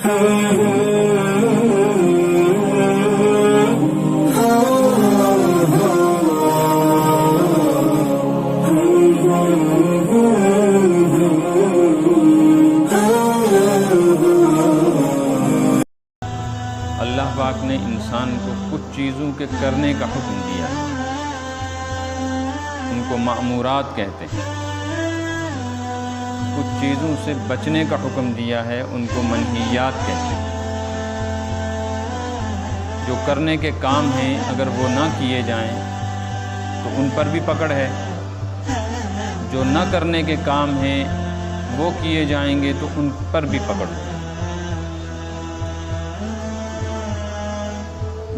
اللہ پاک نے انسان کو کچھ چیزوں کے کرنے کا حکم دیا ہے، ان کو مأمورات کہتے ہیں۔ کچھ چیزوں سے بچنے کا حکم دیا ہے، ان کو منہیات کہتے ہیں۔ جو کرنے کے کام ہیں اگر وہ نہ کیے جائیں تو ان پر بھی پکڑ ہے، جو نہ کرنے کے کام ہیں وہ کیے جائیں گے تو ان پر بھی پکڑ ہے۔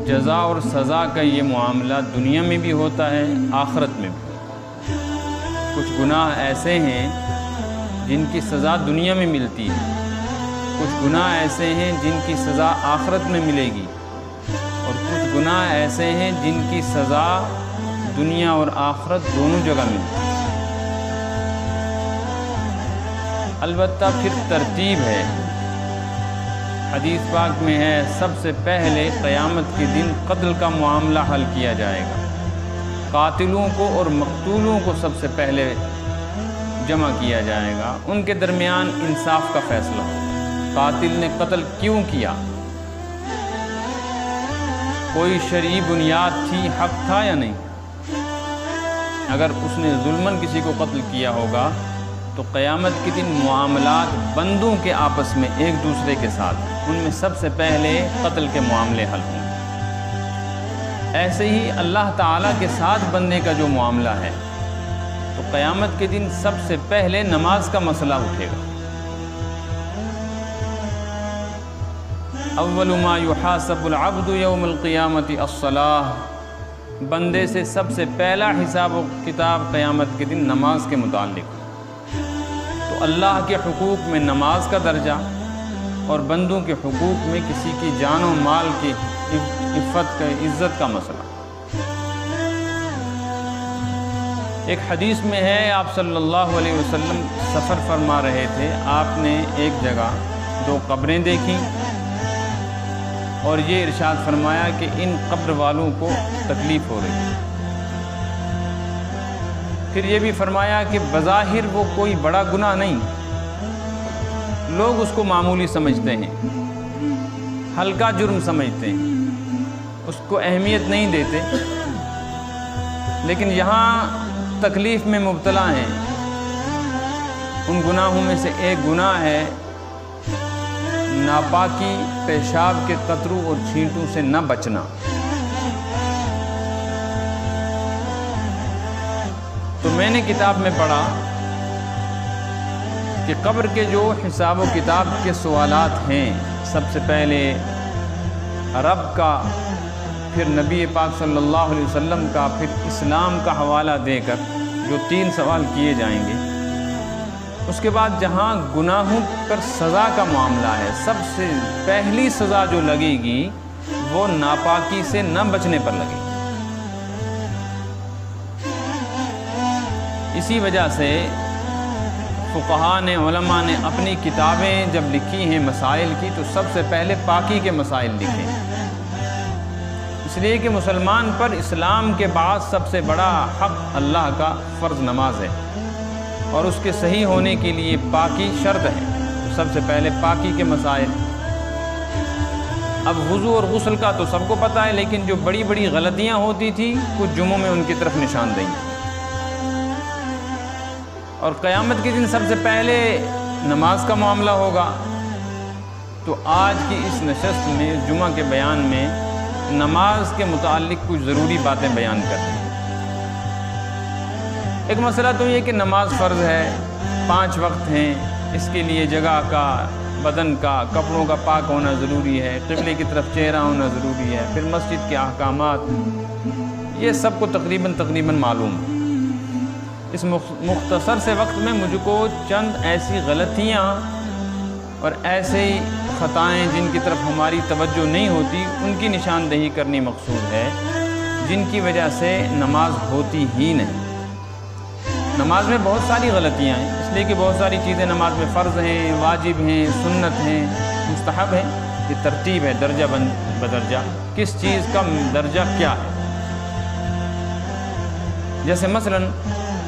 جزا اور سزا کا یہ معاملہ دنیا میں بھی ہوتا ہے، آخرت میں بھی۔ کچھ گناہ ایسے ہیں جن کی سزا دنیا میں ملتی ہے، کچھ گناہ ایسے ہیں جن کی سزا آخرت میں ملے گی، اور کچھ گناہ ایسے ہیں جن کی سزا دنیا اور آخرت دونوں جگہ ملتی ہے۔ البتہ پھر ترتیب ہے۔ حدیث پاک میں ہے سب سے پہلے قیامت کے دن قتل کا معاملہ حل کیا جائے گا، قاتلوں کو اور مقتولوں کو سب سے پہلے جمع کیا جائے گا، ان کے درمیان انصاف کا فیصلہ ہوگا۔ قاتل نے قتل کیوں کیا، کوئی شرعی بنیاد تھی، حق تھا یا نہیں؟ اگر اس نے ظلماً کسی کو قتل کیا ہوگا تو قیامت کے دن معاملات بندوں کے آپس میں ایک دوسرے کے ساتھ، ان میں سب سے پہلے قتل کے معاملے حل ہوں گے۔ ایسے ہی اللہ تعالیٰ کے ساتھ بننے کا جو معاملہ ہے تو قیامت کے دن سب سے پہلے نماز کا مسئلہ اٹھے گا۔ اول ما یحاسب العبد یوم القیامت الصلاۃ، بندے سے سب سے پہلا حساب و کتاب قیامت کے دن نماز کے متعلق۔ تو اللہ کے حقوق میں نماز کا درجہ اور بندوں کے حقوق میں کسی کی جان و مال کی عزت کا مسئلہ۔ ایک حدیث میں ہے آپ صلی اللہ علیہ وسلم سفر فرما رہے تھے، آپ نے ایک جگہ دو قبریں دیکھیں اور یہ ارشاد فرمایا کہ ان قبر والوں کو تکلیف ہو رہی ہے۔ پھر یہ بھی فرمایا کہ بظاہر وہ کوئی بڑا گناہ نہیں، لوگ اس کو معمولی سمجھتے ہیں، ہلکا جرم سمجھتے ہیں، اس کو اہمیت نہیں دیتے، لیکن یہاں تکلیف میں مبتلا ہیں۔ ان گناہوں میں سے ایک گناہ ہے ناپاکی، پیشاب کے قطروں اور چھینٹوں سے نہ بچنا۔ تو میں نے کتاب میں پڑھا کہ قبر کے جو حساب و کتاب کے سوالات ہیں، سب سے پہلے رب کا، پھر نبی پاک صلی اللہ علیہ وسلم کا، پھر اسلام کا حوالہ دے کر جو 3 سوال کیے جائیں گے، اس کے بعد جہاں گناہوں پر سزا کا معاملہ ہے، سب سے پہلی سزا جو لگے گی وہ ناپاکی سے نہ بچنے پر لگے گی۔ اسی وجہ سے فقہاء نے، علماء نے اپنی کتابیں جب لکھی ہیں مسائل کی تو سب سے پہلے پاکی کے مسائل لکھے ہیں، اس لیے کہ مسلمان پر اسلام کے بعد سب سے بڑا حق اللہ کا فرض نماز ہے، اور اس کے صحیح ہونے کے لیے پاکی شرط ہے۔ تو سب سے پہلے پاکی کے مسائل۔ اب وضو اور غسل کا تو سب کو پتہ ہے، لیکن جو بڑی بڑی غلطیاں ہوتی تھیں کچھ جمعوں میں ان کی طرف نشاندہی۔ اور قیامت کے دن سب سے پہلے نماز کا معاملہ ہوگا۔ تو آج کی اس نشست میں، جمعہ کے بیان میں، نماز کے متعلق کچھ ضروری باتیں بیان کریں۔ ایک مسئلہ تو یہ کہ نماز فرض ہے، 5 وقت ہیں، اس کے لیے جگہ کا، بدن کا، کپڑوں کا پاک ہونا ضروری ہے، قبلے کی طرف چہرہ ہونا ضروری ہے، پھر مسجد کے احکامات، یہ سب کو تقریباً معلوم ہے۔ اس مختصر سے وقت میں مجھ کو چند ایسی غلطیاں اور ایسے خطائیں جن کی طرف ہماری توجہ نہیں ہوتی ان کی نشاندہی کرنی مقصود ہے، جن کی وجہ سے نماز ہوتی ہی نہیں۔ نماز میں بہت ساری غلطیاں ہیں، اس لیے کہ بہت ساری چیزیں نماز میں فرض ہیں، واجب ہیں، سنت ہیں، مستحب ہے، یہ ترتیب ہے درجہ بدرجہ، کس چیز کا درجہ کیا ہے۔ جیسے مثلا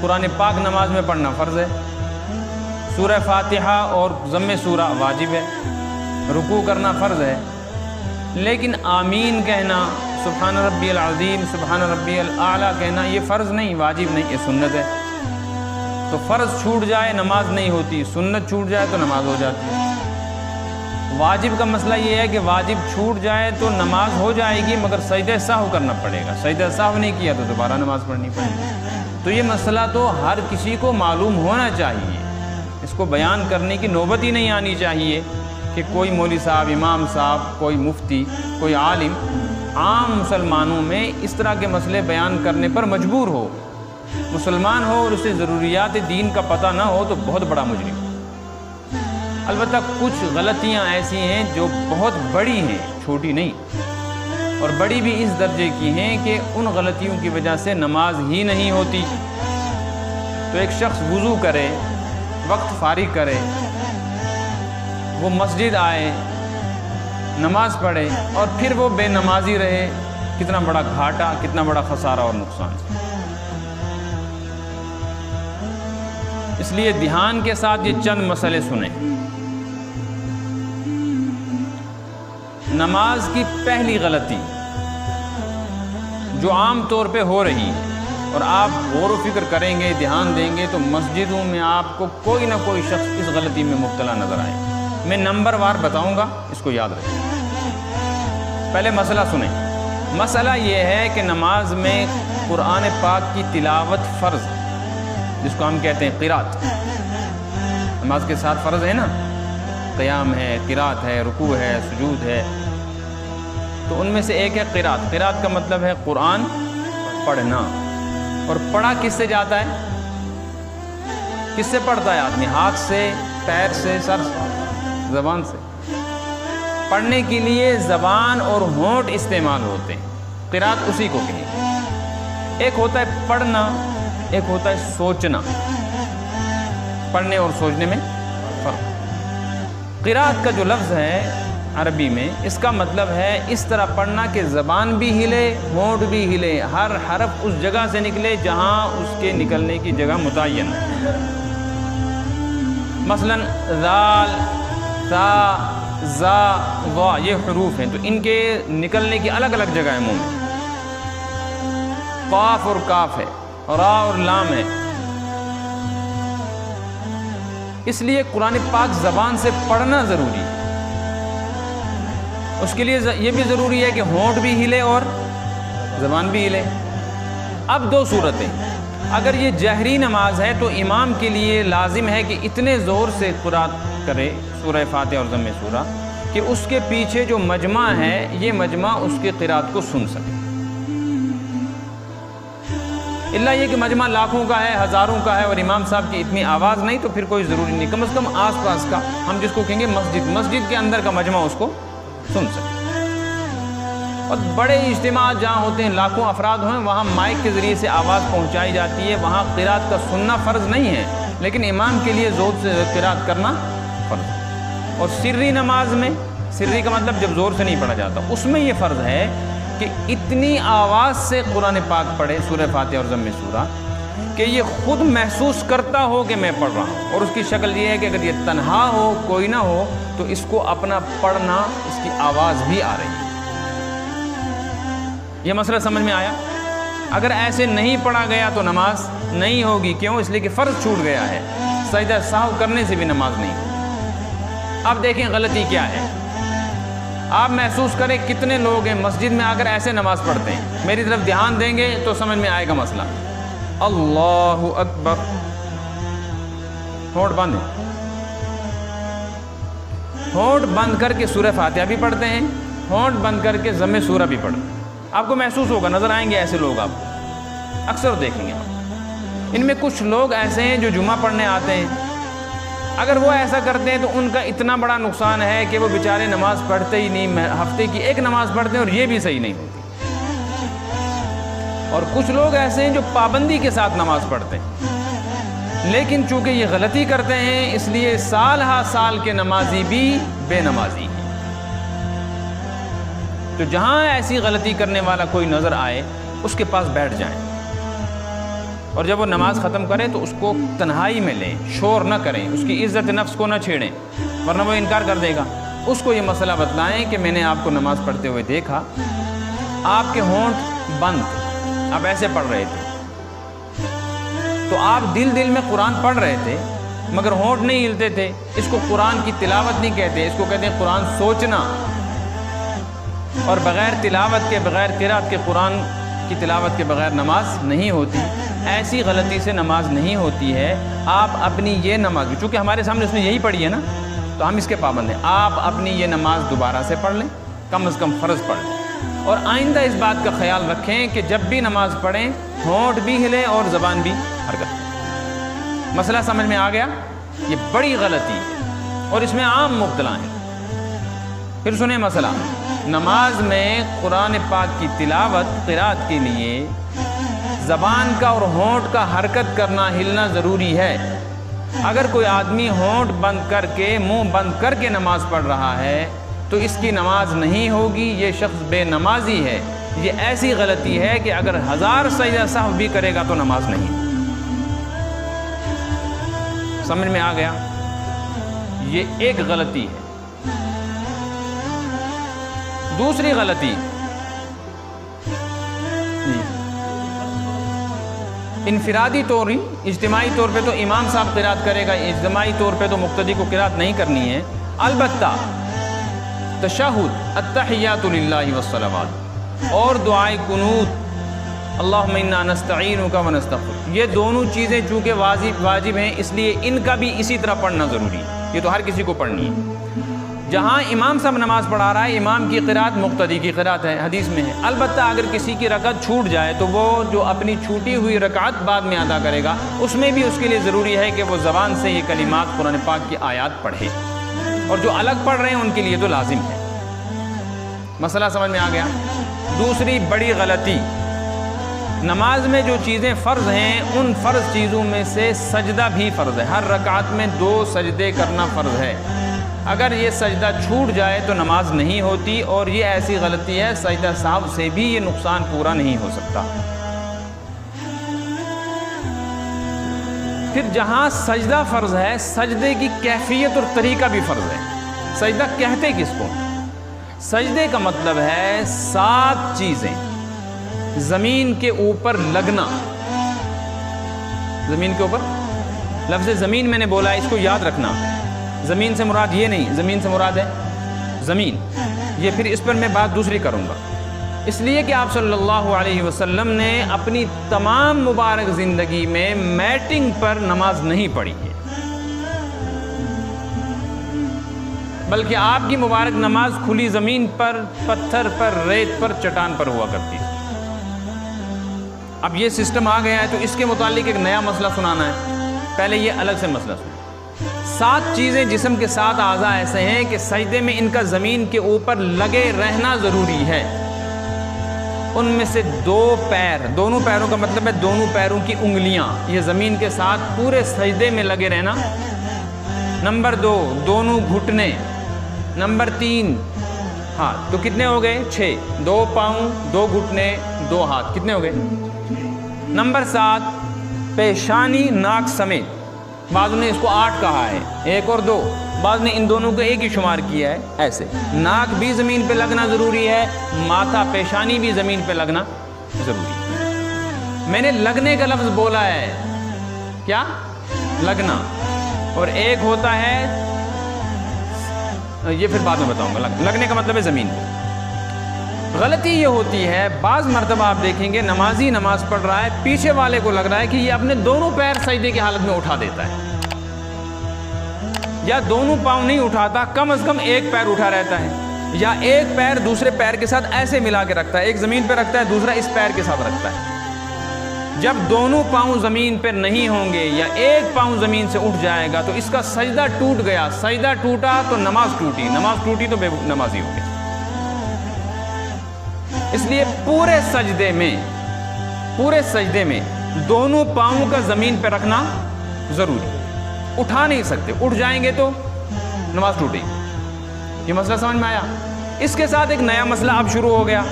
قرآن پاک نماز میں پڑھنا فرض ہے، سورہ فاتحہ اور ضم سورہ واجب ہے، رکوع کرنا فرض ہے، لیکن آمین کہنا، سبحان ربی العظیم، سبحان ربی الاعلیٰ کہنا یہ فرض نہیں، واجب نہیں، یہ سنت ہے۔ تو فرض چھوٹ جائے نماز نہیں ہوتی، سنت چھوٹ جائے تو نماز ہو جاتی ہے۔ واجب کا مسئلہ یہ ہے کہ واجب چھوٹ جائے تو نماز ہو جائے گی مگر سجدہ سہو کرنا پڑے گا، سجدہ سہو نہیں کیا تو دوبارہ نماز پڑھنی پڑے گی۔ تو یہ مسئلہ تو ہر کسی کو معلوم ہونا چاہیے، اس کو بیان کرنے کی نوبت ہی نہیں آنی چاہیے کہ کوئی مولوی صاحب، امام صاحب، کوئی مفتی، کوئی عالم عام مسلمانوں میں اس طرح کے مسئلے بیان کرنے پر مجبور ہو۔ مسلمان ہو اور اسے ضروریات دین کا پتہ نہ ہو تو بہت بڑا مجرم۔ البتہ کچھ غلطیاں ایسی ہیں جو بہت بڑی ہیں، چھوٹی نہیں، اور بڑی بھی اس درجے کی ہیں کہ ان غلطیوں کی وجہ سے نماز ہی نہیں ہوتی۔ تو ایک شخص وضو کرے، وقت فارغ کرے، وہ مسجد آئے، نماز پڑھے اور پھر وہ بے نمازی رہے، کتنا بڑا گھاٹا، کتنا بڑا خسارہ اور نقصان۔ اس لیے دھیان کے ساتھ یہ چند مسئلے سنیں۔ نماز کی پہلی غلطی جو عام طور پہ ہو رہی ہے، اور آپ غور و فکر کریں گے، دھیان دیں گے تو مسجدوں میں آپ کو کوئی نہ کوئی شخص اس غلطی میں مبتلا نظر آئے۔ میں نمبر وار بتاؤں گا، اس کو یاد رکھیں۔ پہلے مسئلہ سنیں۔ مسئلہ یہ ہے کہ نماز میں قرآن پاک کی تلاوت فرض، جس کو ہم کہتے ہیں قرات، نماز کے ساتھ فرض ہے نا، قیام ہے، قرات ہے، رکوع ہے، سجود ہے، تو ان میں سے ایک ہے قرات۔ قرات کا مطلب ہے قرآن پڑھنا، اور پڑھا کس سے جاتا ہے؟ کس سے پڑھتا ہے آدمی؟ ہاتھ سے، پیر سے، سر سے، زبان سے۔ پڑھنے کے لیے زبان اور ہونٹ استعمال ہوتے ہیں، قرات اسی کو کہیں گے۔ ایک ہوتا ہے پڑھنا، ایک ہوتا ہے سوچنا۔ پڑھنے اور سوچنے میں فرق۔ قرات کا جو لفظ ہے عربی میں، اس کا مطلب ہے اس طرح پڑھنا کہ زبان بھی ہلے، ہونٹ بھی ہلے، ہر حرف اس جگہ سے نکلے جہاں اس کے نکلنے کی جگہ متعین ہے۔ مثلا ذال، تا، زا، وا، یہ حروف ہیں تو ان کے نکلنے کی الگ الگ جگہ ہے منہ میں۔ قاف اور کاف ہے، را اور لام ہے۔ اس لیے قرآن پاک زبان سے پڑھنا ضروری ہے۔ اس کے لیے یہ بھی ضروری ہے کہ ہونٹ بھی ہلے اور زبان بھی ہلے۔ اب دو صورتیں، اگر یہ جہری نماز ہے تو امام کے لیے لازم ہے کہ اتنے زور سے قرات کرے سورہ فاتحہ اور ضم سورہ کہ اس کے پیچھے جو مجمع ہے یہ مجمع اس کے قرات کو سن سکے۔ اللہ یہ کہ مجمع لاکھوں کا ہے، ہزاروں کا ہے اور امام صاحب کی اتنی آواز نہیں تو پھر کوئی ضروری نہیں، کم از کم آس پاس کا، ہم جس کو کہیں گے مسجد کے اندر کا مجمع اس کو سن سکے۔ اور بڑے اجتماعات جہاں ہوتے ہیں، لاکھوں افراد ہیں، وہاں مائک کے ذریعے سے آواز پہنچائی جاتی ہے، وہاں قرات کا سننا فرض نہیں ہے، لیکن امام کے لیے زور سے قرات کرنا فرض ہے۔ اور سری نماز میں، سری کا مطلب جب زور سے نہیں پڑھا جاتا، اس میں یہ فرض ہے کہ اتنی آواز سے قرآن پاک پڑھے سورہ فاتحہ اور ضم سورہ کہ یہ خود محسوس کرتا ہو کہ میں پڑھ رہا ہوں۔ اور اس کی شکل یہ ہے کہ اگر یہ تنہا ہو، کوئی نہ ہو، تو اس کو اپنا پڑھنا، اس کی آواز بھی آ رہی ہے۔ یہ مسئلہ سمجھ میں آیا؟ اگر ایسے نہیں پڑھا گیا تو نماز نہیں ہوگی۔ کیوں؟ اس لیے کہ فرض چھوٹ گیا ہے، سجدہ سہو کرنے سے بھی نماز نہیں ہوگی۔ اب دیکھیں غلطی کیا ہے۔ آپ محسوس کریں کتنے لوگ ہیں مسجد میں آ کر ایسے نماز پڑھتے ہیں، میری طرف دھیان دیں گے تو سمجھ میں آئے گا مسئلہ۔ اللہ اکبر، ہونٹ بند ہے، ہونٹ بند کر کے سورہ فاتحہ بھی پڑھتے ہیں، ہونٹ بند کر کے ضم سورہ بھی پڑھتے ہیں۔ آپ کو محسوس ہوگا، نظر آئیں گے ایسے لوگ، آپ کو اکثر دیکھیں گے آپ۔ ان میں کچھ لوگ ایسے ہیں جو جمعہ پڑھنے آتے ہیں، اگر وہ ایسا کرتے ہیں تو ان کا اتنا بڑا نقصان ہے کہ وہ بیچارے نماز پڑھتے ہی نہیں، ہفتے کی ایک نماز پڑھتے ہیں اور یہ بھی صحیح نہیں ہوتی۔ اور کچھ لوگ ایسے ہیں جو پابندی کے ساتھ نماز پڑھتے ہیں، لیکن چونکہ یہ غلطی کرتے ہیں اس لیے سال ہا سال کے نمازی بھی بے نمازی ہیں۔ تو جہاں ایسی غلطی کرنے والا کوئی نظر آئے اس کے پاس بیٹھ جائیں، اور جب وہ نماز ختم کرے تو اس کو تنہائی میں لیں، شور نہ کریں، اس کی عزت نفس کو نہ چھیڑیں، ورنہ وہ انکار کر دے گا۔ اس کو یہ مسئلہ بتلائیں کہ میں نے آپ کو نماز پڑھتے ہوئے دیکھا، آپ کے ہونٹ بند، آپ ایسے پڑھ رہے تھے، تو آپ دل میں قرآن پڑھ رہے تھے مگر ہونٹ نہیں ہلتے تھے۔ اس کو قرآن کی تلاوت نہیں کہتے، اس کو کہتے ہیں قرآن سوچنا، اور بغیر تلاوت کے، بغیر قرات کے، قرآن کی تلاوت کے بغیر نماز نہیں ہوتی۔ ایسی غلطی سے نماز نہیں ہوتی ہے۔ آپ اپنی یہ نماز، چونکہ ہمارے سامنے اس نے یہی پڑھی ہے نا، تو ہم اس کے پابند ہیں، آپ اپنی یہ نماز دوبارہ سے پڑھ لیں، کم از کم فرض پڑھ لیں، اور آئندہ اس بات کا خیال رکھیں کہ جب بھی نماز پڑھیں ہونٹ بھی ہلیں اور زبان بھی حرکت کریں۔ مسئلہ سمجھ میں آ گیا؟ یہ بڑی غلطی ہے اور اس میں عام مبتلا ہیں۔ پھر سنیں مسئلہ، نماز میں قرآن پاک کی تلاوت، قرات کے لیے زبان کا اور ہونٹ کا حرکت کرنا، ہلنا ضروری ہے۔ اگر کوئی آدمی ہونٹ بند کر کے، منہ بند کر کے نماز پڑھ رہا ہے تو اس کی نماز نہیں ہوگی، یہ شخص بے نمازی ہے۔ یہ ایسی غلطی ہے کہ اگر 1000 سجدہ سہو بھی کرے گا تو نماز نہیں۔ سمجھ میں آ گیا؟ یہ ایک غلطی ہے۔ دوسری غلطی، انفرادی طور ہی، اجتماعی طور پہ تو امام صاحب قرات کرے گا، اجتماعی طور پہ تو مقتدی کو قرات نہیں کرنی ہے۔ البتہ تشہد، التحیات للہ والصلوات، اور دعائے قنوت، اللہم انا نستعینک ونستغفرک، یہ دونوں چیزیں چونکہ واجب ہیں، اس لیے ان کا بھی اسی طرح پڑھنا ضروری ہے۔ یہ تو ہر کسی کو پڑھنی ہے۔ جہاں امام صاحب نماز پڑھا رہا ہے، امام کی قرات مقتدی کی قرات ہے، حدیث میں ہے۔ البتہ اگر کسی کی رکعت چھوٹ جائے تو وہ جو اپنی چھوٹی ہوئی رکعت بعد میں ادا کرے گا، اس میں بھی اس کے لیے ضروری ہے کہ وہ زبان سے یہ کلمات قرآن پاک کی آیات پڑھے، اور جو الگ پڑھ رہے ہیں ان کے لیے تو لازم ہے۔ مسئلہ سمجھ میں آ گیا؟ دوسری بڑی غلطی، نماز میں جو چیزیں فرض ہیں ان فرض چیزوں میں سے سجدہ بھی فرض ہے۔ ہر رکعت میں 2 سجدے کرنا فرض ہے۔ اگر یہ سجدہ چھوٹ جائے تو نماز نہیں ہوتی، اور یہ ایسی غلطی ہے سجدہ سہو سے بھی یہ نقصان پورا نہیں ہو سکتا۔ پھر جہاں سجدہ فرض ہے، سجدے کی کیفیت اور طریقہ بھی فرض ہے۔ سجدہ کہتے کس کو؟ سجدے کا مطلب ہے 7 چیزیں زمین کے اوپر لگنا۔ زمین کے اوپر، لفظ زمین میں نے بولا، اس کو یاد رکھنا۔ زمین سے مراد یہ نہیں، زمین سے مراد ہے زمین، یہ پھر اس پر میں بات دوسری کروں گا۔ اس لیے کہ آپ صلی اللہ علیہ وسلم نے اپنی تمام مبارک زندگی میں میٹنگ پر نماز نہیں پڑھی ہے، بلکہ آپ کی مبارک نماز کھلی زمین پر، پتھر پر، ریت پر، چٹان پر ہوا کرتی ہے۔ اب یہ سسٹم آ گیا ہے تو اس کے متعلق ایک نیا مسئلہ سنانا ہے، پہلے یہ الگ سے مسئلہ سنیں۔ 7 چیزیں جسم کے 7 اعضاء ایسے ہیں کہ سجدے میں ان کا زمین کے اوپر لگے رہنا ضروری ہے۔ ان میں سے 2 پیر، دونوں پیروں کا مطلب ہے دونوں پیروں کی انگلیاں، یہ زمین کے ساتھ پورے سجدے میں لگے رہنا۔ نمبر 2، دونوں گھٹنے۔ نمبر 3، ہاتھ۔ تو کتنے ہو گئے؟ 6۔ 2 پاؤں، 2 گھٹنے، 2 ہاتھ، کتنے ہو گئے؟ نمبر 7، پیشانی ناک سمیت۔ بعض نے اس کو 8 کہا ہے، 1 اور 2، بعض نے ان دونوں کو ایک ہی شمار کیا ہے۔ ایسے ناک بھی زمین پہ لگنا ضروری ہے، ماتھا، پیشانی بھی زمین پہ لگنا ضروری ہے۔ میں نے لگنے کا لفظ بولا ہے، کیا؟ لگنا، اور ایک ہوتا ہے، یہ پھر بعد میں بتاؤں گا، لگنے کا مطلب ہے زمین پہ۔ غلطی یہ ہوتی ہے، بعض مرتبہ آپ دیکھیں گے نمازی نماز پڑھ رہا ہے، پیچھے والے کو لگ رہا ہے کہ یہ اپنے دونوں پیر سجدے کی حالت میں اٹھا دیتا ہے، یا دونوں پاؤں نہیں اٹھاتا، کم از کم ایک پیر اٹھا رہتا ہے، یا ایک پیر دوسرے پیر کے ساتھ ایسے ملا کے رکھتا ہے، ایک زمین پہ رکھتا ہے، دوسرا اس پیر کے ساتھ رکھتا ہے۔ جب دونوں پاؤں زمین پہ نہیں ہوں گے یا ایک پاؤں زمین سے اٹھ جائے گا تو اس کا سجدہ ٹوٹ گیا، سجدہ ٹوٹا تو نماز ٹوٹی، نماز ٹوٹی تو بے نمازی ہو گیا۔ اس لیے پورے سجدے میں دونوں پاؤں کا زمین پہ رکھنا ضروری، اٹھا نہیں سکتے، اٹھ جائیں گے تو نماز ٹوٹے گی۔ یہ مسئلہ سمجھ میں آیا؟ اس کے ساتھ ایک نیا مسئلہ اب شروع ہو گیا،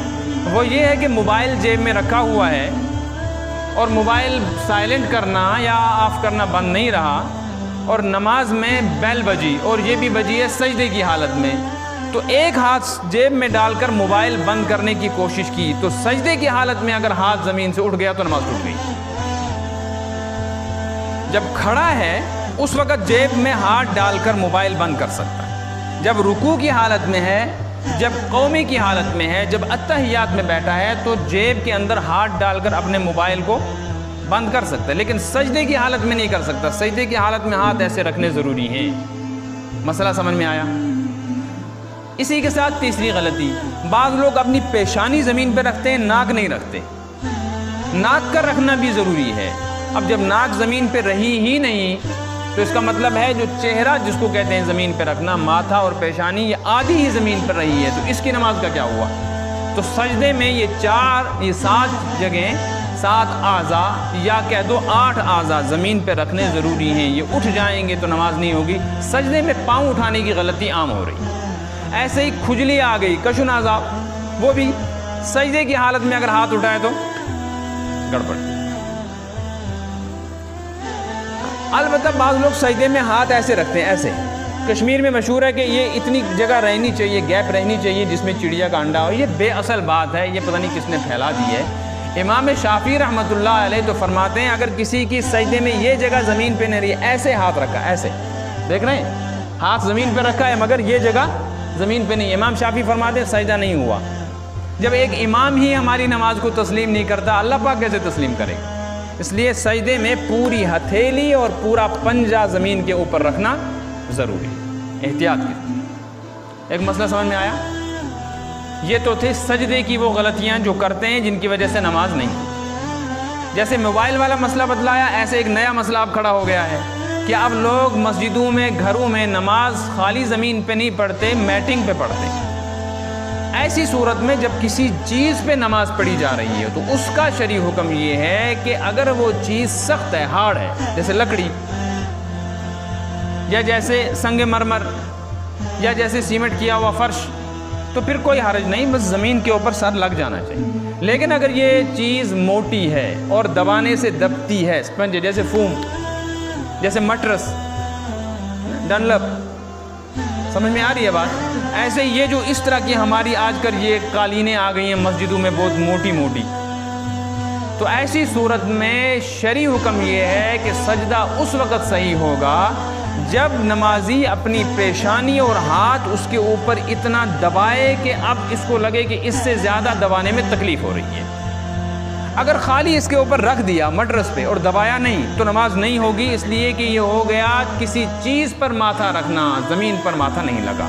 وہ یہ ہے کہ موبائل جیب میں رکھا ہوا ہے اور موبائل سائلنٹ کرنا یا آف کرنا بند نہیں رہا، اور نماز میں بیل بجی اور یہ بھی بجی ہے سجدے کی حالت میں، تو ایک ہاتھ جیب میں ڈال کر موبائل بند کرنے کی کوشش کی، تو سجدے کی حالت میں اگر ہاتھ زمین سے اٹھ گیا تو نماز ٹوٹ گئی۔ جب کھڑا ہے اس وقت جیب میں ہاتھ ڈال کر موبائل بند کر سکتا ہے، جب رکوع کی حالت میں ہے، جب قومی کی حالت میں ہے، جب اتحیات میں بیٹھا ہے تو جیب کے اندر ہاتھ ڈال کر اپنے موبائل کو بند کر سکتا ہے، لیکن سجدے کی حالت میں نہیں کر سکتا۔ سجدے کی حالت میں ہاتھ ایسے رکھنے ضروری ہیں۔ مسئلہ سمجھ میں آیا؟ اسی کے ساتھ تیسری غلطی، بعض لوگ اپنی پیشانی زمین پہ رکھتے ہیں، ناک نہیں رکھتے۔ ناک کا رکھنا بھی ضروری ہے۔ اب جب ناک زمین پہ رہی ہی نہیں تو اس کا مطلب ہے جو چہرہ جس کو کہتے ہیں زمین پہ رکھنا، ماتھا اور پیشانی، یہ آدھی ہی زمین پر رہی ہے، تو اس کی نماز کا کیا ہوا؟ تو سجدے میں یہ 7 جگہیں، 7 اعضاء یا کہہ دو 8 اعضاء زمین پہ رکھنے ضروری ہیں۔ یہ اٹھ جائیں گے تو نماز نہیں ہوگی۔ سجدے میں پاؤں اٹھانے کی غلطی عام ہو رہی ہے۔ ایسے ہی کھجلی آ گئی، کشن اعضاء، وہ بھی سجدے کی حالت میں اگر ہاتھ اٹھائے تو گڑبڑ۔ البتہ بعض لوگ سجدے میں ہاتھ ایسے رکھتے ہیں، ایسے۔ کشمیر میں مشہور ہے کہ یہ اتنی جگہ رہنی چاہیے، گیپ رہنی چاہیے جس میں چڑیا کا انڈا ہو۔ یہ بے اصل بات ہے، یہ پتہ نہیں کس نے پھیلا دی ہے۔ امام شافعی رحمۃ اللہ علیہ تو فرماتے ہیں اگر کسی کی سجدے میں یہ جگہ زمین پہ نہیں رہی، ایسے ہاتھ رکھا، ایسے دیکھ رہے ہیں، ہاتھ زمین پہ رکھا ہے مگر یہ جگہ زمین پہ نہیں، امام شافعی فرماتے ہیں سجدہ نہیں ہوا۔ جب ایک امام ہی ہماری نماز کو تسلیم نہیں کرتا، اللہ پاک کیسے تسلیم کرے گا؟ اس لیے سجدے میں پوری ہتھیلی اور پورا پنجہ زمین کے اوپر رکھنا ضروری ہے، احتیاط کی۔ ایک مسئلہ سمجھ میں آیا؟ یہ تو تھے سجدے کی وہ غلطیاں جو کرتے ہیں جن کی وجہ سے نماز نہیں۔ جیسے موبائل والا مسئلہ بتلایا، ایسے ایک نیا مسئلہ اب کھڑا ہو گیا ہے کہ اب لوگ مسجدوں میں، گھروں میں نماز خالی زمین پہ نہیں پڑھتے، میٹنگ پہ پڑھتے ہیں۔ ایسی صورت میں جب کسی چیز پہ نماز پڑھی جا رہی ہے تو اس کا شرعی حکم یہ ہے کہ اگر وہ چیز سخت ہے، ہارڈ ہے، جیسے لکڑی یا جیسے سنگ مرمر یا جیسے سیمنٹ کیا ہوا فرش، تو پھر کوئی حرج نہیں، بس زمین کے اوپر سر لگ جانا چاہیے۔ لیکن اگر یہ چیز موٹی ہے اور دبانے سے دبتی ہے، اسپنج جیسے فوم، جیسے مٹرس، ڈنلپ، سمجھ میں آ رہی ہے بات؟ ایسے یہ جو اس طرح کی ہماری آج کل یہ قالینیں آ گئی ہیں مسجدوں میں بہت موٹی موٹی، تو ایسی صورت میں شرعی حکم یہ ہے کہ سجدہ اس وقت صحیح ہوگا جب نمازی اپنی پیشانی اور ہاتھ اس کے اوپر اتنا دبائے کہ اب اس کو لگے کہ اس سے زیادہ دبانے میں تکلیف ہو رہی ہے۔ اگر خالی اس کے اوپر رکھ دیا مٹرس پہ اور دبایا نہیں تو نماز نہیں ہوگی، اس لیے کہ یہ ہو گیا کسی چیز پر ماتھا رکھنا، زمین پر ماتھا نہیں لگا۔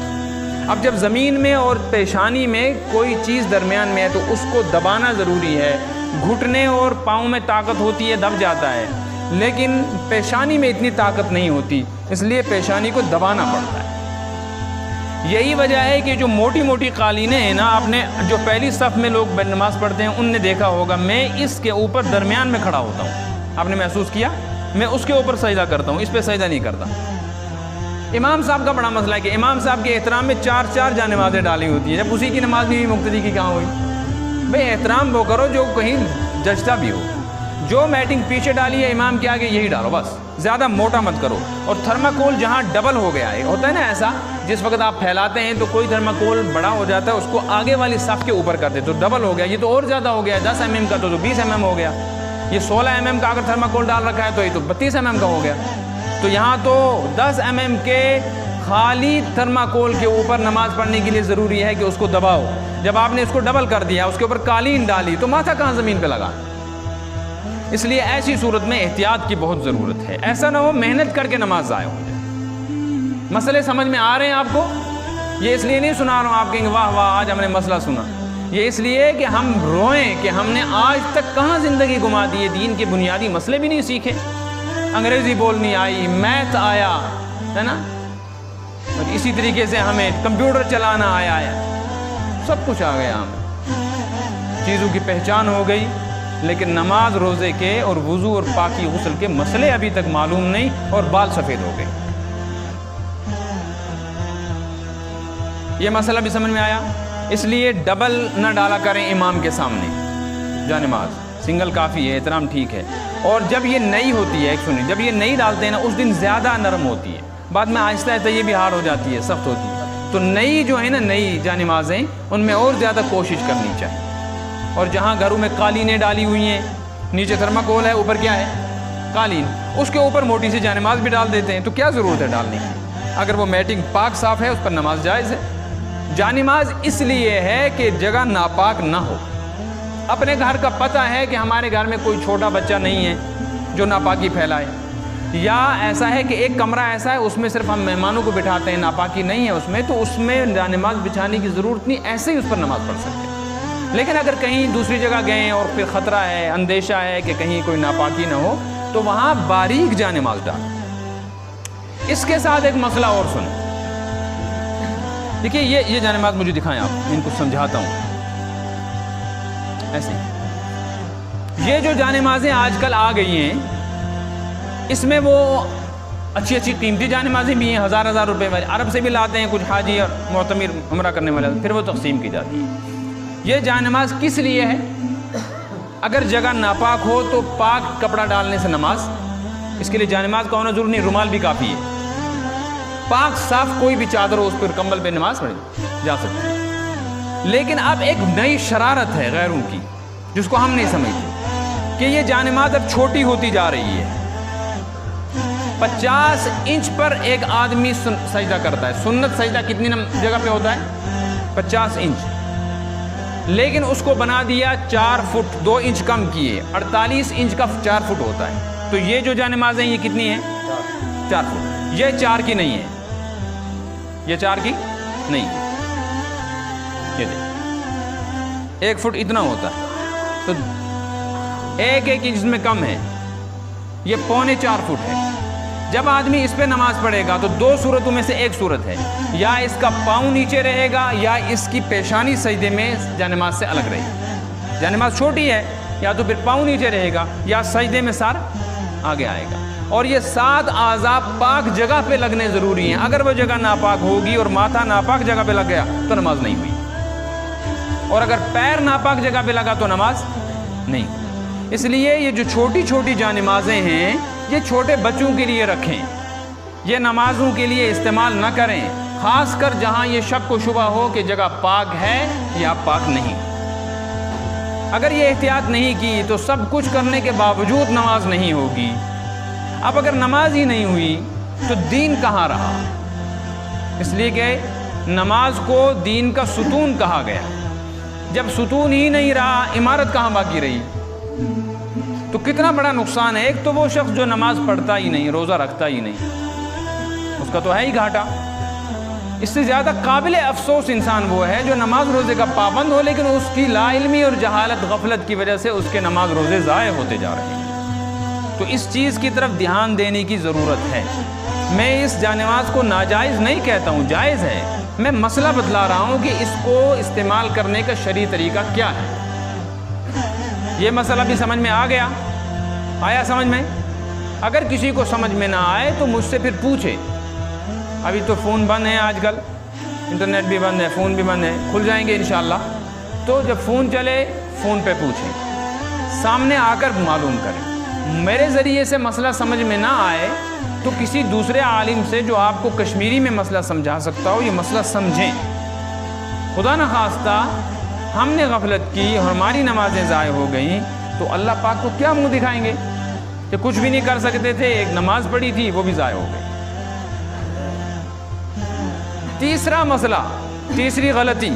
اب جب زمین میں اور پیشانی میں کوئی چیز درمیان میں ہے تو اس کو دبانا ضروری ہے۔ گھٹنے اور پاؤں میں طاقت ہوتی ہے، دب جاتا ہے، لیکن پیشانی میں اتنی طاقت نہیں ہوتی، اس لیے پیشانی کو دبانا پڑتا ہے۔ یہی وجہ ہے کہ جو موٹی موٹی قالینیں ہیں نا، آپ نے جو پہلی صف میں لوگ نماز پڑھتے ہیں ان نے دیکھا ہوگا، میں اس کے اوپر درمیان میں کھڑا ہوتا ہوں، آپ نے محسوس کیا؟ میں اس کے اوپر سجدہ کرتا ہوں، اس پہ سجدہ نہیں کرتا۔ امام صاحب کا بڑا مسئلہ ہے کہ امام صاحب کے احترام میں 4 جا نمازیں ڈالی ہوتی ہیں، جب اسی کی نماز نہیں ہوئی مقتدی کی کہاں ہوئی؟ بھئی احترام وہ کرو جو کہیں جچتا بھی ہو۔ جو میٹنگ پیچھے ڈالی ہے امام کے آگے یہی ڈالو، بس زیادہ موٹا مت کرو۔ اور تھرماکول جہاں ڈبل ہو گیا ہے، ہوتا ہے نا ایسا، جس وقت آپ پھیلاتے ہیں تو کوئی تھرماکول بڑا ہو جاتا ہے، اس کو آگے والی صف کے اوپر کرتے تو ڈبل ہو گیا، یہ تو اور زیادہ ہو گیا ہے، 10 mm کا تو 20 mm ہو گیا، یہ 16 mm کا اگر تھرماکول ڈال رکھا ہے تو یہ تو 32 mm کا ہو گیا۔ تو یہاں تو 10 mm کے خالی تھرماکول کے اوپر نماز پڑھنے کے لیے ضروری ہے کہ اس کو دباؤ۔ جب آپ نے اس کو ڈبل کر دیا، اس کے اوپر قالین ڈالی، تو ماتھا کہاں زمین پہ لگا؟ اس لیے ایسی صورت میں احتیاط کی بہت ضرورت ہے، ایسا نہ ہو محنت کر کے نماز ضائع ہو جائے۔ مسئلے سمجھ میں آ رہے ہیں آپ کو؟ یہ اس لیے نہیں سنا رہا ہوں آپ کہیں گے واہ واہ آج ہم نے مسئلہ سنا، یہ اس لیے کہ ہم روئیں کہ ہم نے آج تک کہاں زندگی گما دی ہے، دین کے بنیادی مسئلے بھی نہیں سیکھے، انگریزی بولنی آئی، میتھ آیا ہے نا، اور اسی طریقے سے ہمیں کمپیوٹر چلانا آیا ہے، سب کچھ آ گیا، ہمیں چیزوں کی پہچان ہو گئی، لیکن نماز روزے کے اور وضو اور پاکی غسل کے مسئلے ابھی تک معلوم نہیں اور بال سفید ہو گئے۔ یہ مسئلہ بھی سمجھ میں آیا؟ اس لیے ڈبل نہ ڈالا کریں امام کے سامنے جانماز، سنگل کافی ہے، احترام ٹھیک ہے۔ اور جب یہ نئی ہوتی ہے، سنیں، جب یہ نئی ڈالتے ہیں نا اس دن زیادہ نرم ہوتی ہے، بعد میں آہستہ آہستہ یہ بھی ہارڈ ہو جاتی ہے، سخت ہوتی ہے۔ تو نئی جو ہے نا، نئی جانمازیں، ان میں اور زیادہ کوشش کرنی چاہیے۔ اور جہاں گھروں میں قالینیں ڈالی ہوئی ہیں، نیچے تھرماکول ہے، اوپر کیا ہے؟ قالین، اس کے اوپر موٹی سی جانماز بھی ڈال دیتے ہیں، تو کیا ضرورت ہے ڈالنے کی؟ اگر وہ میٹنگ پاک صاف ہے اس پر نماز جائز ہے۔ جانماز اس لیے ہے کہ جگہ ناپاک نہ ہو۔ اپنے گھر کا پتہ ہے کہ ہمارے گھر میں کوئی چھوٹا بچہ نہیں ہے جو ناپاکی پھیلائے، یا ایسا ہے کہ ایک کمرہ ایسا ہے اس میں صرف ہم مہمانوں کو بٹھاتے ہیں، ناپاکی نہیں ہے اس میں، تو اس میں جانماز بچھانے کی ضرورت نہیں، ایسے ہی اس پر نماز پڑھ سکتے ہیں۔ لیکن اگر کہیں دوسری جگہ گئے اور پھر خطرہ ہے، اندیشہ ہے کہ کہیں کوئی ناپاکی نہ ہو، تو وہاں باریک جانماز ڈالیں۔ اس کے ساتھ ایک مسئلہ اور سنیں، دیکھیے یہ جانماز مجھے دکھائیں آپ، میں ان کو سمجھاتا ہوں ایسے۔ یہ جو جانمازیں آج کل آ گئی ہیں، اس میں وہ اچھی اچھی قیمتی جانمازیں بھی ہیں، ہزار ہزار روپے والے، عرب سے بھی لاتے ہیں کچھ حاجی اور معتمر عمرہ کرنے والے، پھر وہ تقسیم کی جاتی ہے۔ یہ جانماز کس لیے ہے؟ اگر جگہ ناپاک ہو تو پاک کپڑا ڈالنے سے نماز، اس کے لیے جانماز کا ہونا ضروری نہیں، رومال بھی کافی ہے۔ پاک صاف کوئی بھی چادر ہو اس پر کمبل پہ نماز پڑھی جا سکتی ہے۔ لیکن اب ایک نئی شرارت ہے غیروں کی جس کو ہم نہیں سمجھتے، کہ یہ جانماز اب چھوٹی ہوتی جا رہی ہے۔ 50 انچ پر ایک آدمی سجدہ کرتا ہے، سنت سجدہ کتنی جگہ پہ ہوتا ہے؟ 50 انچ، لیکن اس کو بنا دیا 4 فٹ 2 انچ کم کیے، 48 انچ کا 4 فٹ ہوتا ہے۔ تو یہ جو جانمازیں یہ کتنی ہیں؟ 4 فٹ۔ یہ 4 کی نہیں ہے، یہ 4 کی نہیں ہے، یہ دیکھ 1 فٹ اتنا ہوتا ہے، تو 1 انچ میں کم ہے، یہ 3.25 فٹ ہے۔ جب آدمی اس پہ نماز پڑھے گا تو 2 صورتوں میں سے ایک صورت ہے، یا اس کا پاؤں نیچے رہے گا یا اس کی پیشانی سجدے میں جانماز سے الگ رہے گی۔ جانماز چھوٹی ہے، یا تو پھر پاؤں نیچے رہے گا یا سجدے میں سر آگے آئے گا۔ اور یہ 7 اعضاء پاک جگہ پہ لگنے ضروری ہیں۔ اگر وہ جگہ ناپاک ہوگی اور ماتھا ناپاک جگہ پہ لگ گیا تو نماز نہیں ہوئی، اور اگر پیر ناپاک جگہ پہ لگا تو نماز نہیں ہوئی۔ اس لیے یہ جو چھوٹی چھوٹی جانمازیں ہیں یہ چھوٹے بچوں کے لیے رکھیں، یہ نمازوں کے لیے استعمال نہ کریں، خاص کر جہاں یہ شک و شبہ ہو کہ جگہ پاک ہے یا پاک نہیں۔ اگر یہ احتیاط نہیں کی تو سب کچھ کرنے کے باوجود نماز نہیں ہوگی۔ اب اگر نماز ہی نہیں ہوئی تو دین کہاں رہا؟ اس لیے کہ نماز کو دین کا ستون کہا گیا۔ جب ستون ہی نہیں رہا، عمارت کہاں باقی رہی؟ تو کتنا بڑا نقصان ہے۔ ایک تو وہ شخص جو نماز پڑھتا ہی نہیں، روزہ رکھتا ہی نہیں، اس کا تو ہے ہی گھاٹا۔ اس سے زیادہ قابل افسوس انسان وہ ہے جو نماز روزے کا پابند ہو، لیکن اس کی لا علمی اور جہالت غفلت کی وجہ سے اس کے نماز روزے ضائع ہوتے جا رہے ہیں۔ تو اس چیز کی طرف دھیان دینے کی ضرورت ہے۔ میں اس جانماز کو ناجائز نہیں کہتا ہوں، جائز ہے۔ میں مسئلہ بتلا رہا ہوں کہ اس کو استعمال کرنے کا شرعی طریقہ کیا ہے۔ یہ مسئلہ بھی سمجھ میں آ گیا؟ آیا سمجھ میں؟ اگر کسی کو سمجھ میں نہ آئے تو مجھ سے پھر پوچھے۔ ابھی تو فون بند ہے، آج کل انٹرنیٹ بھی بند ہے، فون بھی بند ہے، کھل جائیں گے انشاءاللہ۔ تو جب فون چلے فون پہ پوچھیں، سامنے آ کر معلوم کریں۔ میرے ذریعے سے مسئلہ سمجھ میں نہ آئے تو کسی دوسرے عالم سے جو آپ کو کشمیری میں مسئلہ سمجھا سکتا ہو، یہ مسئلہ سمجھیں۔ خدا نخواستہ ہم نے غفلت کی اور ہماری نمازیں ضائع ہو گئیں تو اللہ پاک کو کیا منہ دکھائیں گے کہ کچھ بھی نہیں کر سکتے تھے، ایک نماز پڑھی تھی وہ بھی ضائع ہو گئی۔ تیسرا مسئلہ، تیسری غلطی،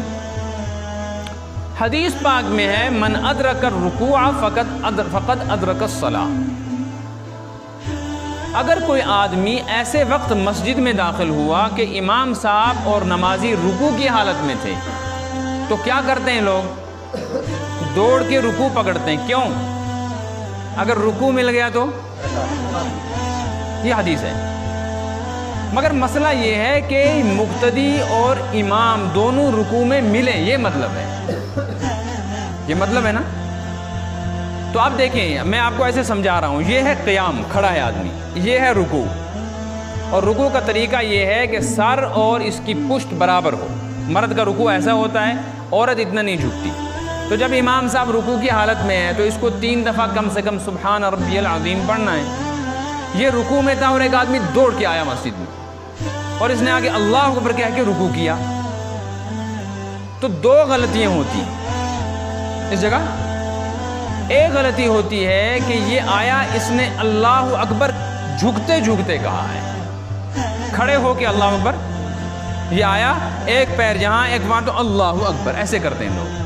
حدیث پاک میں ہے من ادرک الرکوع فقد ادرک الصلاۃ۔ اگر کوئی آدمی ایسے وقت مسجد میں داخل ہوا کہ امام صاحب اور نمازی رکوع کی حالت میں تھے تو کیا کرتے ہیں لوگ؟ دوڑ کے رکوع پکڑتے ہیں۔ کیوں؟ اگر رکوع مل گیا تو یہ حدیث ہے۔ مگر مسئلہ یہ ہے کہ مقتدی اور امام دونوں رکوع میں ملیں، یہ مطلب ہے، یہ مطلب ہے نا۔ تو آپ دیکھیں، میں آپ کو ایسے سمجھا رہا ہوں، یہ ہے قیام، کھڑا ہے آدمی، یہ ہے رکوع، اور رکوع کا طریقہ یہ ہے کہ سر اور اس کی پشت برابر ہو، مرد کا رکوع ایسا ہوتا ہے، عورت اتنا نہیں جھکتی. تو جب امام صاحب رکوع کی حالت میں ہے تو اس کو 3 دفعہ کم سے کم سبحان ربی العظیم پڑھنا ہے. یہ رکوع میں تھا اور ایک آدمی دوڑ کے آیا مسجد میں اور اس نے آگے اللہ اکبر کہہ کے رکوع کیا. تو 2 غلطیاں ہوتی ہیں اس جگہ. ایک غلطی ہوتی ہے کہ یہ آیا اس نے اللہ اکبر جھکتے جھکتے کہا ہے، کھڑے ہو کے اللہ اکبر. یہ آیا ایک پیر جہاں ایک وہاں تو اللہ اکبر ایسے کرتے ہیں لوگ.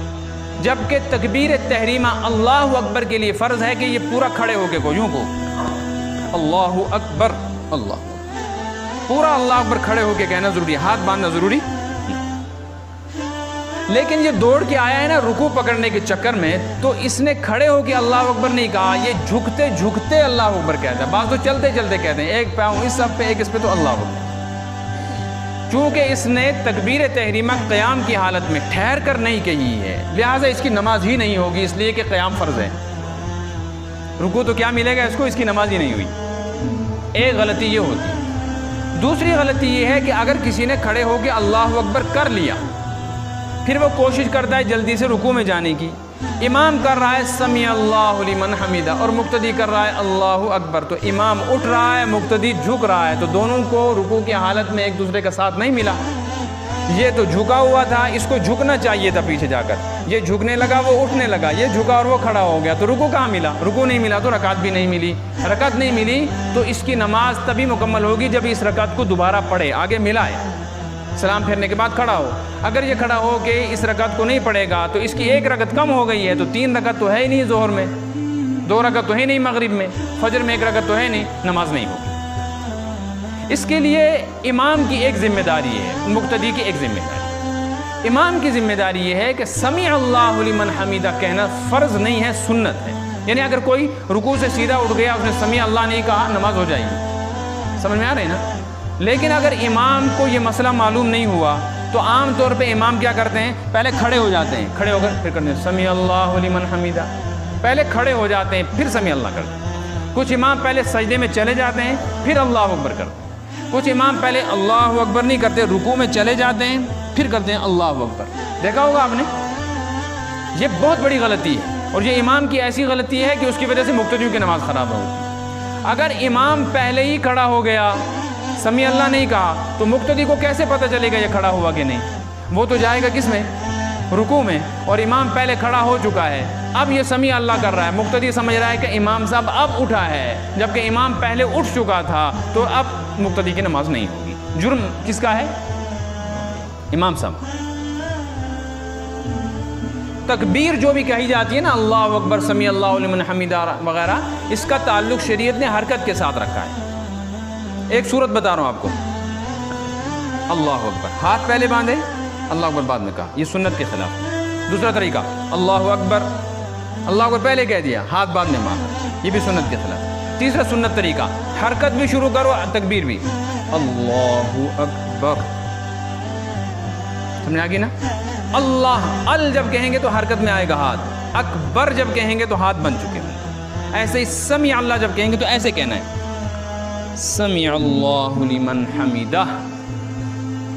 جبکہ تکبیر تحریمہ اللہ اکبر کے لیے فرض ہے کہ یہ پورا کھڑے ہو کے کو یوں کو اللہ اکبر، اللہ پورا اللہ اکبر کھڑے ہو کے کہنا ضروری ہے، ہاتھ باندھنا ضروری. لیکن یہ دوڑ کے آیا ہے نا رکوع پکڑنے کے چکر میں، تو اس نے کھڑے ہو کے اللہ اکبر نہیں کہا، یہ جھکتے جھکتے اللہ اکبر کہتا ہے. بعض تو چلتے چلتے کہتے ہیں، ایک پاؤں اس سب پہ ایک اس پہ تو اللہ اکبر. چونکہ اس نے تکبیر تحریمہ قیام کی حالت میں ٹھہر کر نہیں کہی ہے، لہٰذا اس کی نماز ہی نہیں ہوگی، اس لیے کہ قیام فرض ہے. رکوع تو کیا ملے گا اس کو، اس کی نماز ہی نہیں ہوئی. ایک غلطی یہ ہوتی ہے. دوسری غلطی یہ ہے کہ اگر کسی نے کھڑے ہو کے اللہ اکبر کر لیا، پھر وہ کوشش کرتا ہے جلدی سے رکوع میں جانے کی. امام کر رہا ہے سمیع اللہ لمن حمیدہ اور مقتدی کر رہا ہے اللہ اکبر، تو امام اٹھ رہا ہے مقتدی جھک رہا ہے، تو دونوں کو رکوع کی حالت میں ایک دوسرے کا ساتھ نہیں ملا. یہ تو جھکا ہوا تھا، اس کو جھکنا چاہیے تھا پیچھے جا کر، یہ جھکنے لگا وہ اٹھنے لگا، یہ جھکا اور وہ کھڑا ہو گیا، تو رکوع کہاں ملا؟ رکوع نہیں ملا تو رکعت بھی نہیں ملی. رکعت نہیں ملی تو اس کی نماز تبھی مکمل ہوگی جب اس رکعت کو دوبارہ پڑھے، آگے ملائے، سلام پھیرنے کے بعد کھڑا ہو. اگر یہ کھڑا ہو کے اس رکعت کو نہیں پڑھے گا تو اس کی 1 رکعت کم ہو گئی ہے، تو 3 رکعت تو ہے ہی نہیں ظہر میں، 2 رکعت تو ہے نہیں مغرب میں، فجر میں 1 رکعت تو ہے نہیں، نماز نہیں ہوگی. اس کے لیے امام کی ایک ذمہ داری ہے، مقتدی کی ایک ذمہ داری. امام کی ذمہ داری یہ ہے کہ سمیع اللہ لمن حمیدہ کہنا فرض نہیں ہے، سنت ہے. یعنی اگر کوئی رکوع سے سیدھا اٹھ گیا، اس نے سمیع اللہ نہیں کہا، نماز ہو جائے گی. سمجھ میں آ رہی نا؟ لیکن اگر امام کو یہ مسئلہ معلوم نہیں ہوا تو عام طور پہ امام کیا کرتے ہیں، پہلے کھڑے ہو جاتے ہیں، کھڑے ہو کر پھر کرتے ہیں سمیع اللہ لمن حمیدہ. پہلے کھڑے ہو جاتے ہیں پھر سمیع اللہ کرتے ہیں. کچھ امام پہلے سجدے میں چلے جاتے ہیں پھر اللہ اکبر کرتے ہیں. کچھ امام پہلے اللہ اکبر نہیں کرتے، رکوع میں چلے جاتے ہیں پھر کرتے ہیں اللہ اکبر. دیکھا ہوگا آپ نے، یہ بہت بڑی غلطی ہے، اور یہ امام کی ایسی غلطی ہے کہ اس کی وجہ سے مقتدیوں کی نماز خراب ہوتی. اگر امام پہلے ہی کھڑا ہو گیا، سمیع اللہ نہیں کہا، تو مقتدی کو کیسے پتہ چلے گا یہ کھڑا ہوا کہ نہیں؟ وہ تو جائے گا کس میں؟ رکوع میں. اور امام پہلے کھڑا ہو چکا ہے، اب یہ سمیع اللہ کر رہا ہے، مقتدی سمجھ رہا ہے کہ امام صاحب اب اٹھا ہے، جبکہ امام پہلے اٹھ چکا تھا، تو اب مقتدی کی نماز نہیں ہوگی. جرم کس کا ہے؟ امام صاحب. تکبیر جو بھی کہی جاتی ہے نا، اللہ اکبر، سمیع اللہ لمن حمیدہ وغیرہ، اس کا تعلق شریعت نے حرکت کے ساتھ رکھا ہے. ایک صورت بتا رہا ہوں آپ کو. اللہ اکبر، ہاتھ پہلے باندھے، اللہ اکبر بعد میں کہا، یہ سنت کے خلاف. دوسرا طریقہ، اللہ اکبر، اللہ اکبر پہلے کہہ دیا، ہاتھ بعد میں مانگا، یہ بھی سنت کے خلاف. تیسرا سنت طریقہ، حرکت بھی شروع کرو، تکبیر بھی، اللہ اکبر. سمجھ آ گئی نا؟ اللہ جب کہیں گے تو حرکت میں آئے گا ہاتھ، اکبر جب کہیں گے تو ہاتھ بن چکے ہیں. ایسے ہی سمیع اللہ جب کہیں گے تو ایسے کہنا ہے، سمیع اللہ لمن حمیدہ.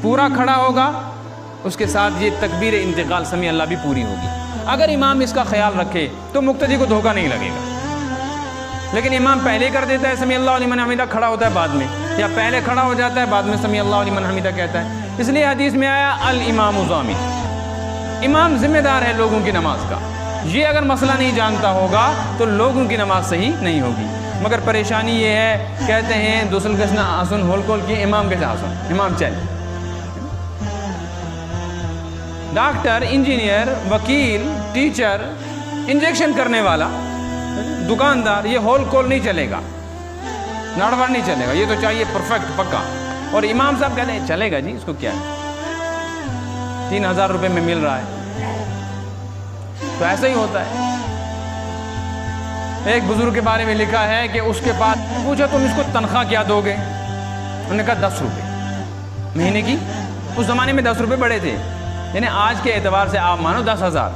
پورا کھڑا ہوگا، اس کے ساتھ یہ تکبیر انتقال سمیع اللہ بھی پوری ہوگی. اگر امام اس کا خیال رکھے تو مقتدی کو دھوکہ نہیں لگے گا. لیکن امام پہلے کر دیتا ہے سمیع اللہ لمن حمیدہ، کھڑا ہوتا ہے بعد میں، یا پہلے کھڑا ہو جاتا ہے بعد میں سمیع اللہ لمن حمیدہ کہتا ہے. اس لیے حدیث میں آیا الامام ضامن، امام ذمہ دار ہے لوگوں کی نماز کا. یہ اگر مسئلہ نہیں جانتا ہوگا تو لوگوں کی نماز صحیح نہیں ہوگی. مگر پریشانی یہ ہے، کہتے ہیں دوسل کس نہ آسن ہول کول کی، امام کیسے آسن، امام چل. ڈاکٹر، انجینئر، وکیل، ٹیچر، انجیکشن کرنے والا، دکاندار، یہ ہول کول نہیں چلے گا، ناڑوار نہیں چلے گا. یہ تو چاہیے پرفیکٹ، پکا. اور امام صاحب کہتے ہیں چلے گا جی، اس کو کیا ہے، 3000 روپے میں مل رہا ہے. تو ایسا ہی ہوتا ہے. ایک بزرگ کے بارے میں لکھا ہے کہ اس کے بعد پوچھا تم اس کو تنخواہ کیا دو گے؟ انہوں نے کہا 10 روپے مہینے کی. اس زمانے میں 10 روپے بڑے تھے، یعنی آج کے اعتبار سے آپ مانو 10,000.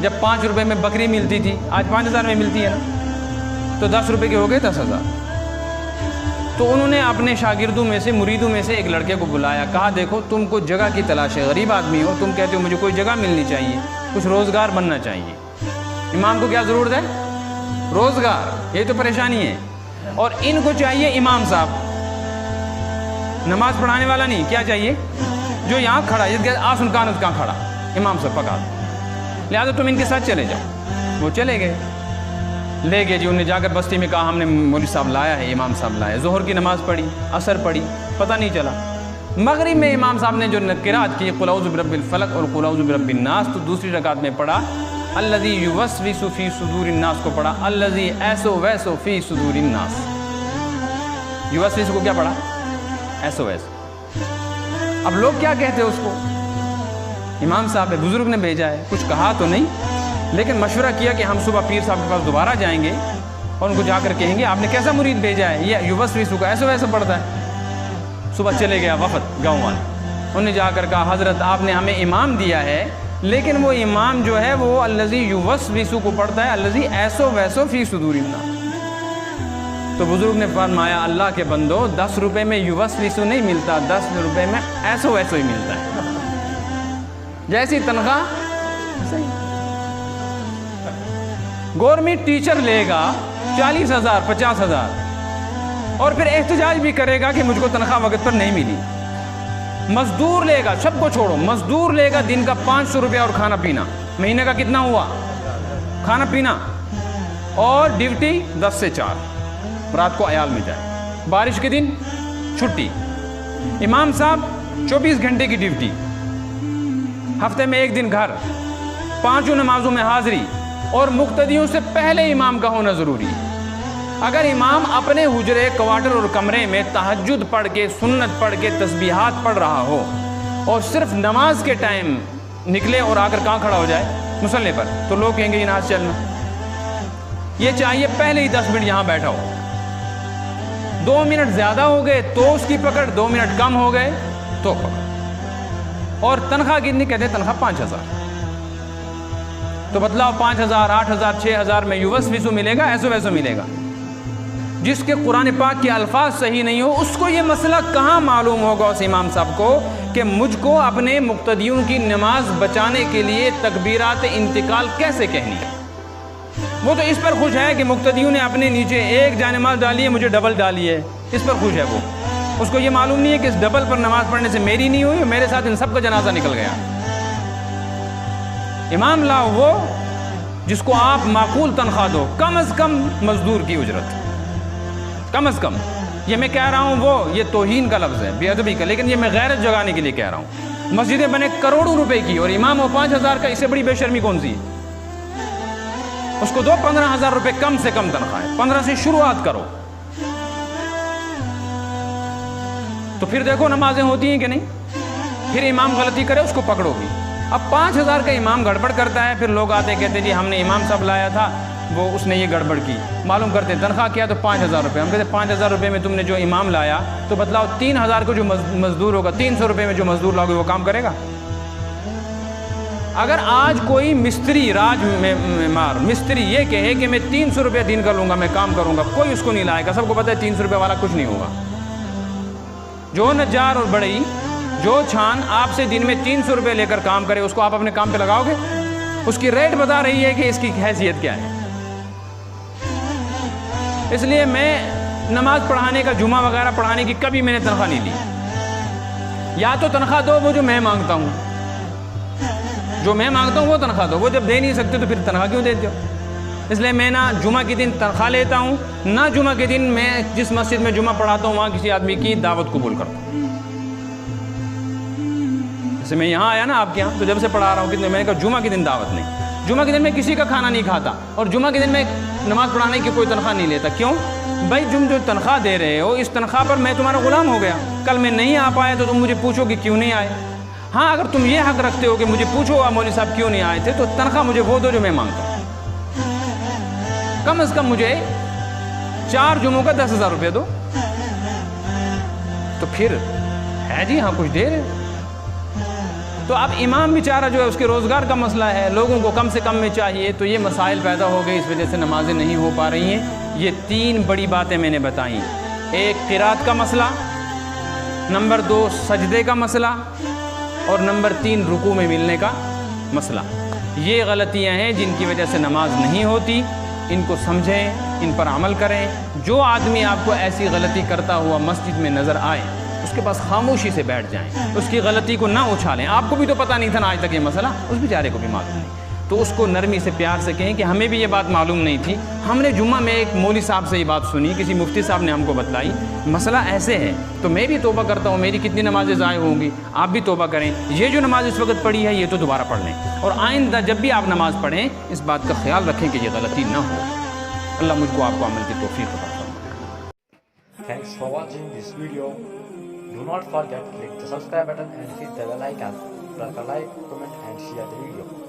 جب 5 روپے میں بکری ملتی تھی، آج 5,000 میں ملتی ہے نا، تو 10 روپے کے ہو گئے 10,000. تو انہوں نے اپنے شاگردوں میں سے مریدوں میں سے ایک لڑکے کو بلایا, کہا دیکھو تم کو جگہ کی تلاش ہے, غریب آدمی ہو, تم کہتے ہو مجھے کوئی جگہ ملنی چاہیے, کچھ روزگار بننا چاہیے. امام کو کیا ضرورت ہے؟ روزگار, یہ تو پریشانی ہے. اور ان کو چاہیے امام صاحب, نماز پڑھانے والا نہیں. کیا چاہیے؟ جو یہاں کھڑا ہے, آسن کانت کہاں کھڑا, امام صاحب پکا. لہٰذا تم ان کے ساتھ چلے جاؤ. وہ چلے گئے, لے گئے جی. انہیں جا کر بستی میں کہا ہم نے مولوی صاحب لایا ہے, امام صاحب لایا. ظہر کی نماز پڑھی, عصر پڑھی, پتہ نہیں چلا. مغرب میں امام صاحب نے جو قرات کی قل اعوذ برب الفلق اور قل اعوذ برب الناس, تو دوسری رکعت میں پڑھا الذی یوسوس فی صدور الناس کو پڑھا الذی ایسو ویسو فی صدور الناس. یوسوس کو کیا پڑھا؟ ایسو ویسو. اب لوگ کیا کہتے ہیں اس کو؟ امام صاحب بزرگ نے بھیجا ہے, کچھ کہا تو نہیں, لیکن مشورہ کیا کہ ہم صبح پیر صاحب کے پاس دوبارہ جائیں گے اور ان کو جا کر کہیں گے آپ نے کیسا مرید بھیجا ہے, یہ یوسوس کو ایسو ویسو پڑھتا ہے. صبح چلے گیا وفد گاؤں والے, انہوں نے جا کر کہا حضرت آپ نے ہمیں امام دیا ہے, لیکن وہ امام جو ہے وہ الذی یوسوس کو پڑھتا ہے الذی ایسو ویسو فی صدور الناس. تو بزرگ نے فرمایا اللہ کے بندو, 10 روپے میں یوسوس نہیں ملتا, 10 روپے میں ایسو ویسو ہی ملتا ہے. جیسی تنخواہ صحیح. گورنمنٹ ٹیچر لے گا 40,000 50,000 اور پھر احتجاج بھی کرے گا کہ مجھ کو تنخواہ وقت پر نہیں ملی. مزدور لے گا, سب کو چھوڑو, مزدور لے گا دن کا 500 روپیہ اور کھانا پینا, مہینے کا کتنا ہوا کھانا پینا, اور ڈیوٹی 10 سے 4, رات کو عیال میں جائے, بارش کے دن چھٹی. امام صاحب 24 گھنٹے کی ڈیوٹی, ہفتے میں 1 دن گھر, 5 نمازوں میں حاضری, اور مقتدیوں سے پہلے امام کا ہونا ضروری ہے. اگر امام اپنے حجرے کوارٹر اور کمرے میں تہجد پڑھ کے سنت پڑھ کے تسبیحات پڑھ رہا ہو اور صرف نماز کے ٹائم نکلے اور آ کر کہاں کھڑا ہو جائے مصلی پر, تو لوگ کہیں گے یہ نماز چلنا. یہ چاہیے پہلے ہی 10 منٹ یہاں بیٹھا ہو, 2 منٹ زیادہ ہو گئے تو اس کی پکڑ, 2 منٹ کم ہو گئے تو پکڑ. اور تنخواہ کتنی کہتے ہیں؟ تنخواہ 5,000. تو بتلاؤ 5,000 8,000 6,000 میں یوسوس ملے گا ایسو ویسو ملے گا؟ جس کے قرآن پاک کے الفاظ صحیح نہیں ہو اس کو یہ مسئلہ کہاں معلوم ہوگا اس امام صاحب کو کہ مجھ کو اپنے مقتدیوں کی نماز بچانے کے لیے تکبیرات انتقال کیسے کہنی ہے؟ وہ تو اس پر خوش ہے کہ مقتدیوں نے اپنے نیچے ایک جانماز ڈالی ہے, مجھے ڈبل ڈالی ہے, اس پر خوش ہے وہ. اس کو یہ معلوم نہیں ہے کہ اس ڈبل پر نماز پڑھنے سے میری نہیں ہوئی, میرے ساتھ ان سب کا جنازہ نکل گیا. امام لاؤ وہ جس کو آپ معقول تنخواہ دو, کم از کم مزدور کی اجرت, کم از کم. یہ میں کہہ رہا ہوں وہ یہ توہین کا لفظ ہے, بے ادبی کا, لیکن یہ میں غیرت جگانے کے لیے کہہ رہا ہوں. مسجدیں بنے کروڑوں روپے کی اور امام ہو 5,000 کا, اس سے بڑی بے شرمی کون سی ہے؟ اس کو دو 15,000 روپے کم سے کم تنخواہ ہے, 15 سے شروعات کرو. تو پھر دیکھو نمازیں ہوتی ہیں کہ نہیں. پھر امام غلطی کرے اس کو پکڑو گی. اب 5,000 کا امام گڑبڑ کرتا ہے, پھر لوگ آتے کہتے جی ہم نے امام صاحب لایا تھا وہ اس نے یہ گڑبڑ کی, معلوم کرتے تنخواہ کیا تو 5,000 روپے. ہم کہتے 5,000 روپے میں تم نے جو امام لایا تو بتلاؤ 3,000 کو جو مزدور ہوگا, 300 روپے میں جو مزدور لاؤ گے وہ کام کرے گا؟ اگر آج کوئی مستری راج معمار مستری یہ کہے کہ میں 300 روپے دن کا لوں گا, میں کام کروں گا, کوئی اس کو نہیں لائے گا. سب کو پتہ ہے 300 روپے والا کچھ نہیں ہوگا. جو نجار اور بڑئی جو چھان آپ سے دن میں 300 روپے لے کر کام کرے اس کو آپ اپنے کام پہ لگاؤ گے؟ اس کی ریٹ بتا رہی ہے کہ اس کی حیثیت کیا ہے. اس لیے میں نماز پڑھانے کا, جمعہ وغیرہ پڑھانے کی کبھی میں نے تنخواہ نہیں لی. یا تو تنخواہ دو وہ جو میں مانگتا ہوں, جو میں مانگتا ہوں وہ تنخواہ دو. وہ جب دے نہیں سکتے تو پھر تنخواہ کیوں دیتے ہو؟ اس لیے میں نہ جمعہ کے دن تنخواہ لیتا ہوں, نہ جمعہ کے دن میں جس مسجد میں جمعہ پڑھاتا ہوں وہاں کسی آدمی کی دعوت قبول کرتا ہوں. جیسے میں یہاں آیا نا آپ کے یہاں, تو جب سے پڑھا رہا ہوں کتنے, میں نے کہا جمعہ کے دن دعوت نہیں. جمعہ کے دن میں کسی کا کھانا نہیں کھاتا, اور جمعہ کے دن میں نماز پڑھانے کی کوئی تنخواہ نہیں لیتا. کیوں بھائی؟ تم جو تنخواہ دے رہے ہو اس تنخواہ پر میں تمہارا غلام ہو گیا. کل میں نہیں آ پایا تو تم مجھے پوچھو کہ کیوں نہیں آئے. ہاں اگر تم یہ حق رکھتے ہو کہ مجھے پوچھو مولوی صاحب کیوں نہیں آئے تھے, تو تنخواہ مجھے وہ دو جو میں مانگتا ہوں. کم از کم مجھے 4 جمعوں کا 10,000 روپے دو. تو پھر ہے جی ہاں کچھ دے رہے. تو اب امام بیچارہ جو ہے اس کے روزگار کا مسئلہ ہے, لوگوں کو کم سے کم میں چاہیے, تو یہ مسائل پیدا ہو گئے, اس وجہ سے نمازیں نہیں ہو پا رہی ہیں. یہ 3 بڑی باتیں میں نے بتائیں. ایک قرات کا مسئلہ، نمبر 2 سجدے کا مسئلہ، اور نمبر 3 رکوع میں ملنے کا مسئلہ۔ یہ غلطیاں ہیں جن کی وجہ سے نماز نہیں ہوتی، ان کو سمجھیں، ان پر عمل کریں۔ جو آدمی آپ کو ایسی غلطی کرتا ہوا مسجد میں نظر آئے اس کے پاس خاموشی سے بیٹھ جائیں، اس کی غلطی کو نہ اچھالیں۔ آپ کو بھی تو پتہ نہیں تھا نا آج تک یہ مسئلہ، اس بیچارے کو بھی معلوم نہیں، تو اس کو نرمی سے پیار سے کہیں کہ ہمیں بھی یہ بات معلوم نہیں تھی، ہم نے جمعہ میں ایک مولوی صاحب سے یہ بات سنی، کسی مفتی صاحب نے ہم کو بتلائی، مسئلہ ایسے ہے، تو میں بھی توبہ کرتا ہوں، میری کتنی نمازیں ضائع ہوں گی، آپ بھی توبہ کریں، یہ جو نماز اس وقت پڑھی ہے یہ تو دوبارہ پڑھ لیں، اور آئندہ جب بھی آپ نماز پڑھیں اس بات کا خیال رکھیں کہ یہ غلطی نہ ہو۔ اللہ مجھ کو آپ کو عمل کی توفیق عطا فرمائے۔ Thanks for watching this video. Do not forget to click the subscribe button and hit the bell icon. Press the like, comment and share the video.